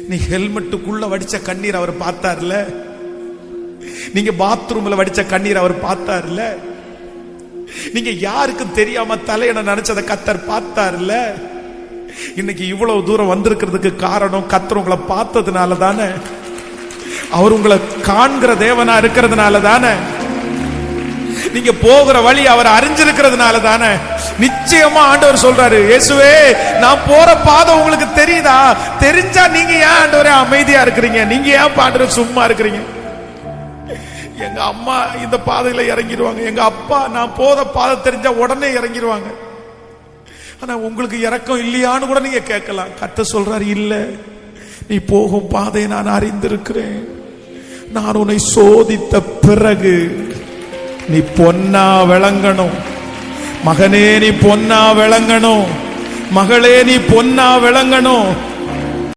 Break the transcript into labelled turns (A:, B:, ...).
A: நீ ஹெல்மெட்டுக்குள்ள வடிச்ச கண்ணீர் அவர் பார்த்தார்ல, நீங்க பாத்ரூம்ல வடிச்ச கண்ணீர் அவர் பார்த்தார்ல, நீங்க யாருக்கும் தெரியாம தலையணை நினைச்சத கத்தர் பார்த்தார்ல. இன்னைக்கு இவ்வளவு தூரம் வந்திருக்கிறதுக்கு காரணம் கத்தர் உங்களை பார்த்ததுனால தானே, அவர் உங்களை காண்கிற தேவனா இருக்கிறதுனால தானே, நீங்க போகிற வழி அவர் அறிஞ்சிருக்கிறதுனால தானே. நிச்சயமா ஆண்டவர் சொல்றாரு, இயேசுவே நான் போற பாதை உங்களுக்கு தெரியுதா? தெரிஞ்சா நீங்க ஏன் ஆண்டவரே அமைதியா இருக்கிறீங்க? நீங்க ஏன் ஆண்டவர் சும்மா இருக்கிறீங்க? எங்க அம்மா இந்த பாதையில இறங்கிடுவாங்க, எங்க அப்பா நான் போத பாதை தெரிஞ்சா உடனே இறங்கிடுவாங்க. ஆனா உங்களுக்கு இறக்கம் இல்லையான்னு கூட நீங்க கேட்கலாம். கர்த்தர் சொல்றாரு, இல்ல, நீ போகும் பாதையை நான் அறிந்திருக்கிறேன். நான் உன்னை சோதித்த பிறகு நீ பொன்னா விளங்கணும். மகனே நீ பொன்னா விளங்கணும், மகளே நீ பொன்னா விளங்கணும்.